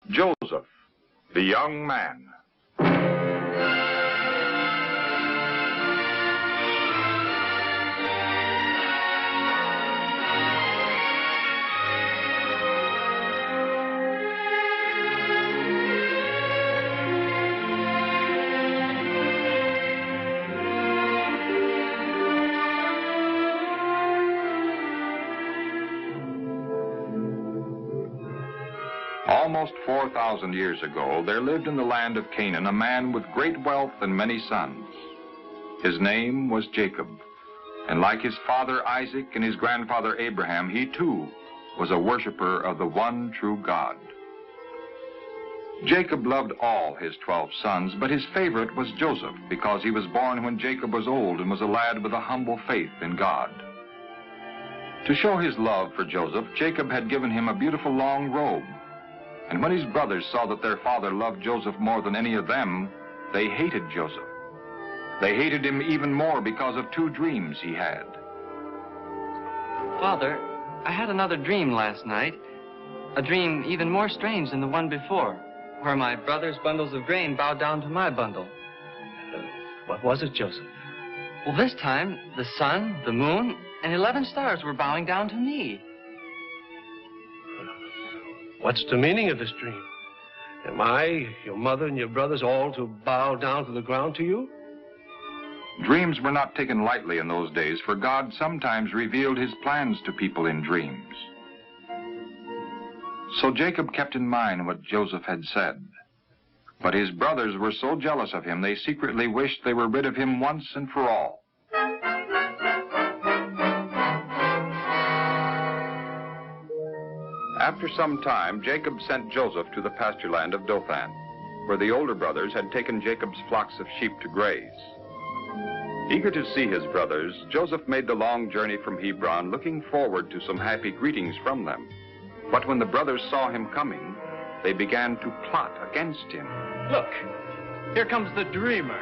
Joseph, the young man. Almost 4,000 years ago, there lived in the land of Canaan a man with great wealth and many sons. His name was Jacob, and like his father Isaac and his grandfather Abraham, he too was a worshiper of the one true God. Jacob loved all his 12 sons, but his favorite was Joseph because he was born when Jacob was old and was a lad with a humble faith in God. To show his love for Joseph, Jacob had given him a beautiful long robe. And when his brothers saw that their father loved Joseph more than any of them, they hated Joseph. They hated him even more because of 2 dreams he had. Father, I had another dream last night. A dream even more strange than the one before, where my brother's bundles of grain bowed down to my bundle. What was it, Joseph? Well, this time, the sun, the moon, and 11 stars were bowing down to me. What's the meaning of this dream? Am I, your mother, and your brothers all to bow down to the ground to you? Dreams were not taken lightly in those days, for God sometimes revealed his plans to people in dreams. So Jacob kept in mind what Joseph had said. But his brothers were so jealous of him, they secretly wished they were rid of him once and for all. After some time, Jacob sent Joseph to the pasture land of Dothan, where the older brothers had taken Jacob's flocks of sheep to graze. Eager to see his brothers, Joseph made the long journey from Hebron, looking forward to some happy greetings from them. But when the brothers saw him coming, they began to plot against him. Look, here comes the dreamer.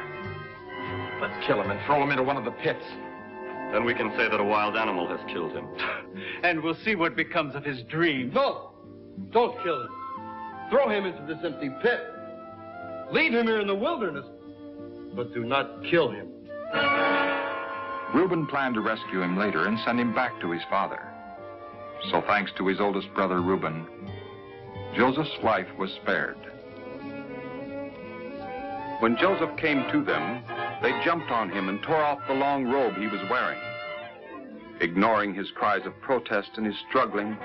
Let's kill him and throw him into one of the pits. Then we can say that a wild animal has killed him. And we'll see what becomes of his dream. No, don't kill him. Throw him into this empty pit. Leave him here in the wilderness, but do not kill him. Reuben planned to rescue him later and send him back to his father. So thanks to his oldest brother Reuben, Joseph's life was spared. When Joseph came to them, they jumped on him and tore off the long robe he was wearing. Ignoring his cries of protest and his struggling,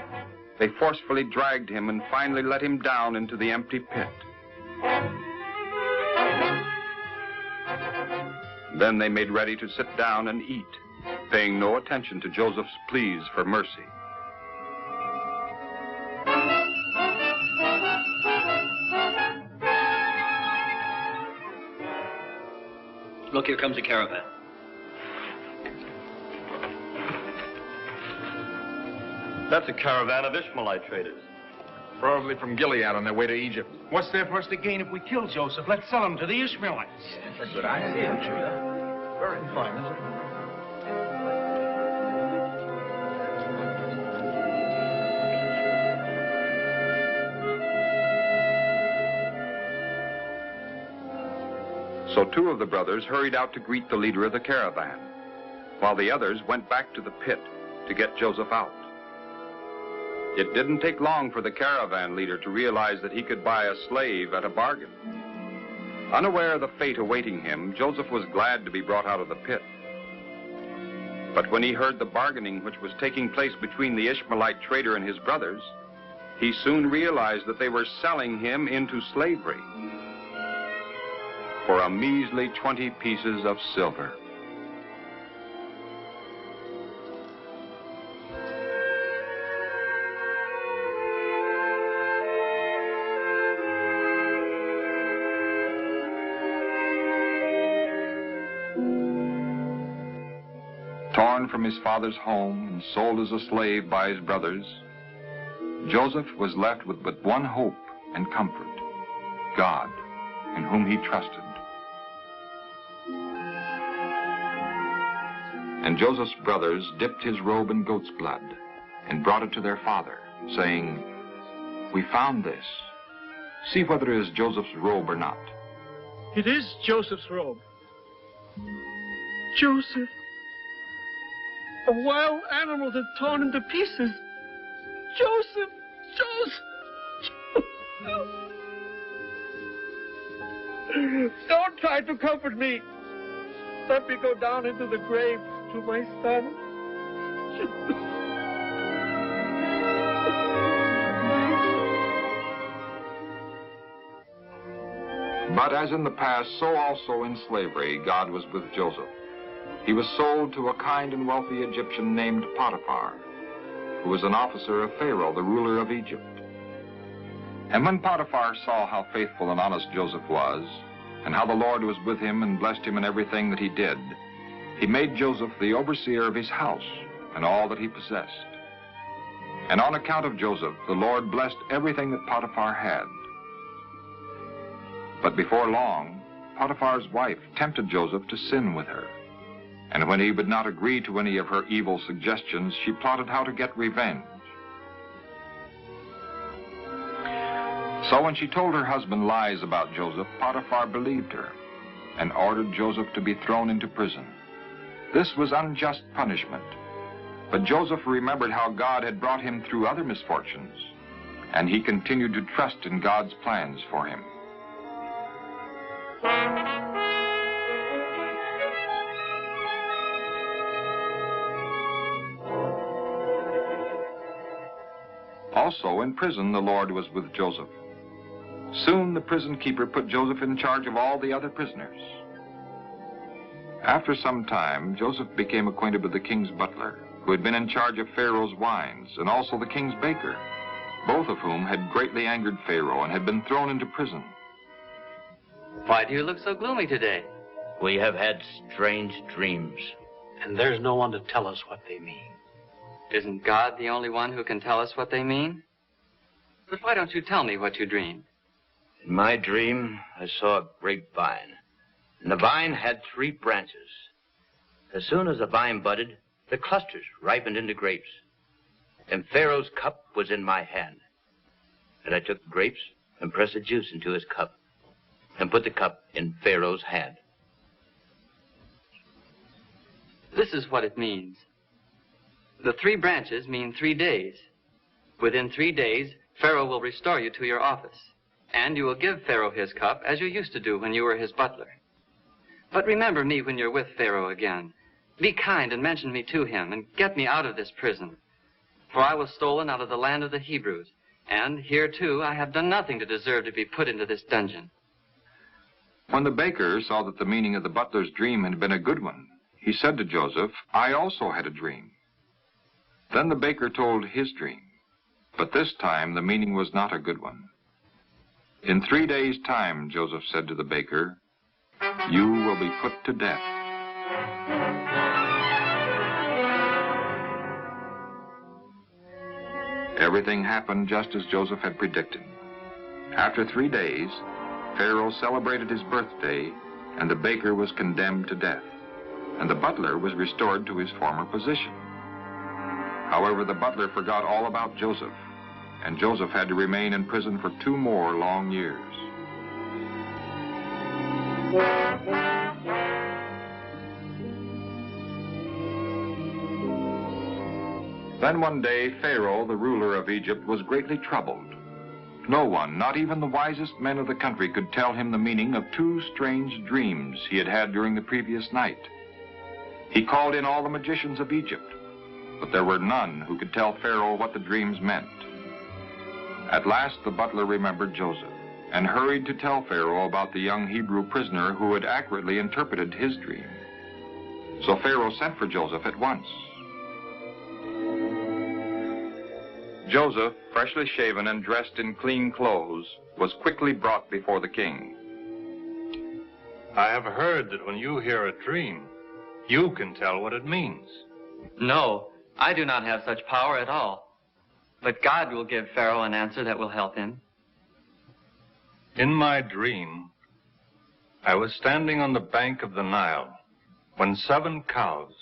they forcefully dragged him and finally let him down into the empty pit. Then they made ready to sit down and eat, paying no attention to Joseph's pleas for mercy. Look, here comes a caravan. That's a caravan of Ishmaelite traders. Probably from Gilead on their way to Egypt. What's there for us to gain if we kill Joseph? Let's sell him to the Ishmaelites. That's a good idea, Judah. Very fine, isn't it? So 2 of the brothers hurried out to greet the leader of the caravan, while the others went back to the pit to get Joseph out. It didn't take long for the caravan leader to realize that he could buy a slave at a bargain. Unaware of the fate awaiting him, Joseph was glad to be brought out of the pit. But when he heard the bargaining which was taking place between the Ishmaelite trader and his brothers, he soon realized that they were selling him into slavery for a measly 20 pieces of silver. Torn from his father's home and sold as a slave by his brothers, Joseph was left with but one hope and comfort: God, in whom he trusted. And Joseph's brothers dipped his robe in goat's blood and brought it to their father, saying, "We found this. See whether it is Joseph's robe or not. It is Joseph's robe. Joseph. A wild animal that's torn into pieces. Joseph! Don't try to comfort me. Let me go down into the grave to my son. But as in the past, so also in slavery, God was with Joseph. He was sold to a kind and wealthy Egyptian named Potiphar, who was an officer of Pharaoh, the ruler of Egypt. And when Potiphar saw how faithful and honest Joseph was, and how the Lord was with him and blessed him in everything that he did, he made Joseph the overseer of his house and all that he possessed. And on account of Joseph, the Lord blessed everything that Potiphar had. But before long, Potiphar's wife tempted Joseph to sin with her. And when he would not agree to any of her evil suggestions, she plotted how to get revenge. So when she told her husband lies about Joseph, Potiphar believed her and ordered Joseph to be thrown into prison. This was unjust punishment. But Joseph remembered how God had brought him through other misfortunes, and he continued to trust in God's plans for him. Also, in prison, the Lord was with Joseph. Soon the prison keeper put Joseph in charge of all the other prisoners. After some time, Joseph became acquainted with the king's butler, who had been in charge of Pharaoh's wines, and also the king's baker, both of whom had greatly angered Pharaoh and had been thrown into prison. Why do you look so gloomy today? We have had strange dreams. And there's no one to tell us what they mean. Isn't God the only one who can tell us what they mean? But why don't you tell me what you dreamed? In my dream, I saw a grapevine, and the vine had 3 branches. As soon as the vine budded, the clusters ripened into grapes. And Pharaoh's cup was in my hand. And I took the grapes and pressed the juice into his cup, and put the cup in Pharaoh's hand. This is what it means. The 3 branches mean 3 days. Within 3 days, Pharaoh will restore you to your office, and you will give Pharaoh his cup as you used to do when you were his butler. But remember me when you're with Pharaoh again. Be kind and mention me to him, and get me out of this prison. For I was stolen out of the land of the Hebrews, and here, too, I have done nothing to deserve to be put into this dungeon. When the baker saw that the meaning of the butler's dream had been a good one, he said to Joseph, "I also had a dream." Then the baker told his dream, but this time the meaning was not a good one. In 3 days' time, Joseph said to the baker, "You will be put to death." Everything happened just as Joseph had predicted. After 3 days, Pharaoh celebrated his birthday, and the baker was condemned to death, and the butler was restored to his former position. However, the butler forgot all about Joseph, and Joseph had to remain in prison for 2 more long years. Then one day, Pharaoh, the ruler of Egypt, was greatly troubled. No one, not even the wisest men of the country, could tell him the meaning of 2 strange dreams he had had during the previous night. He called in all the magicians of Egypt, but there were none who could tell Pharaoh what the dreams meant. At last, the butler remembered Joseph and hurried to tell Pharaoh about the young Hebrew prisoner who had accurately interpreted his dream. So Pharaoh sent for Joseph at once. Joseph, freshly shaven and dressed in clean clothes, was quickly brought before the king. I have heard that when you hear a dream, you can tell what it means. No, I do not have such power at all. But God will give Pharaoh an answer that will help him. In my dream, I was standing on the bank of the Nile when 7 cows,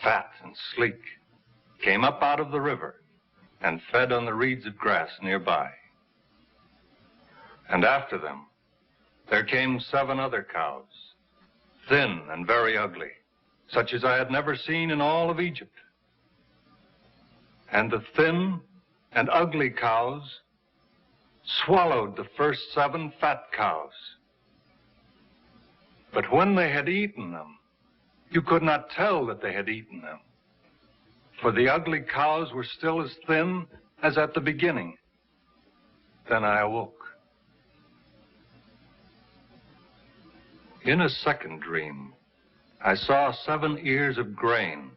fat and sleek, came up out of the river and fed on the reeds of grass nearby. And after them, there came 7 other cows, thin and very ugly, such as I had never seen in all of Egypt. And the thin and ugly cows swallowed the first 7 fat cows. But when they had eaten them, you could not tell that they had eaten them, for the ugly cows were still as thin as at the beginning. Then I awoke. In a second dream, I saw 7 ears of grain,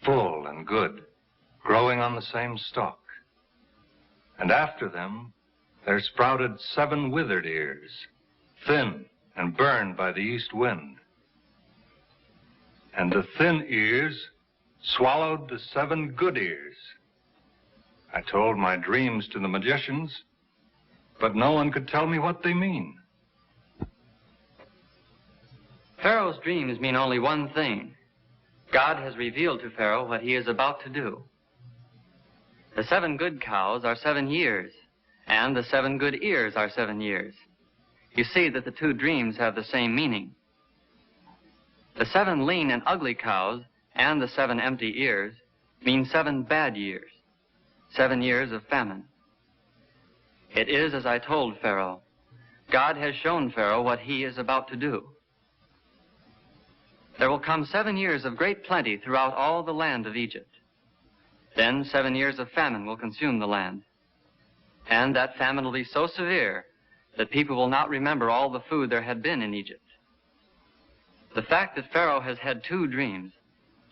full and good, growing on the same stalk. And after them, there sprouted 7 withered ears, thin and burned by the east wind. And the thin ears swallowed the 7 good ears. I told my dreams to the magicians, but no one could tell me what they mean. Pharaoh's dreams mean only one thing. God has revealed to Pharaoh what he is about to do. The 7 good cows are 7 years, and the 7 good ears are 7 years. You see that the 2 dreams have the same meaning. The 7 lean and ugly cows and the 7 empty ears mean 7 bad years, 7 years of famine. It is as I told Pharaoh. God has shown Pharaoh what he is about to do. There will come 7 years of great plenty throughout all the land of Egypt. Then 7 years of famine will consume the land. And that famine will be so severe that people will not remember all the food there had been in Egypt. The fact that Pharaoh has had 2 dreams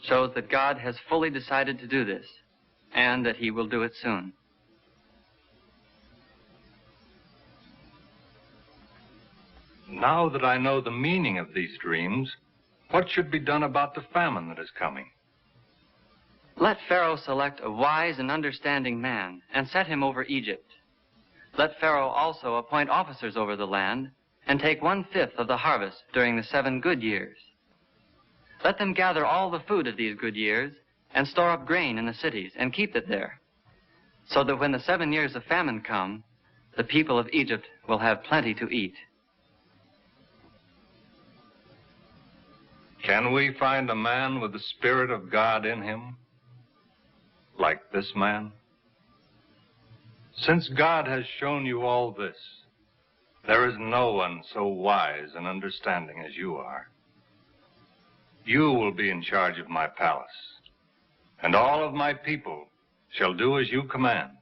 shows that God has fully decided to do this, and that he will do it soon. Now that I know the meaning of these dreams, what should be done about the famine that is coming? Let Pharaoh select a wise and understanding man and set him over Egypt. Let Pharaoh also appoint officers over the land and take 1/5 of the harvest during the 7 good years. Let them gather all the food of these good years and store up grain in the cities and keep it there, so that when the 7 years of famine come, the people of Egypt will have plenty to eat. Can we find a man with the Spirit of God in him, like this man? Since God has shown you all this, there is no one so wise and understanding as you are. You will be in charge of my palace, and all of my people shall do as you command.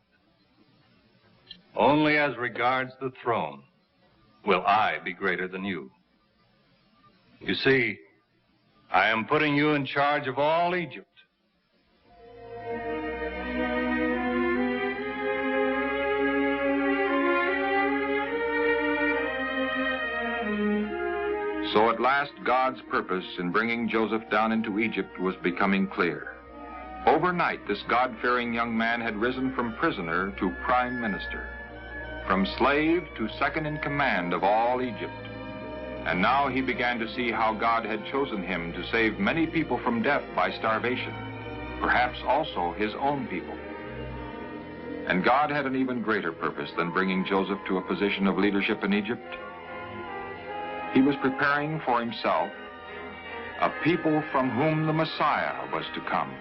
Only as regards the throne will I be greater than you. You see, I am putting you in charge of all Egypt. So at last God's purpose in bringing Joseph down into Egypt was becoming clear. Overnight, this God-fearing young man had risen from prisoner to prime minister, from slave to second in command of all Egypt. And now he began to see how God had chosen him to save many people from death by starvation, perhaps also his own people. And God had an even greater purpose than bringing Joseph to a position of leadership in Egypt. He was preparing for himself a people from whom the Messiah was to come.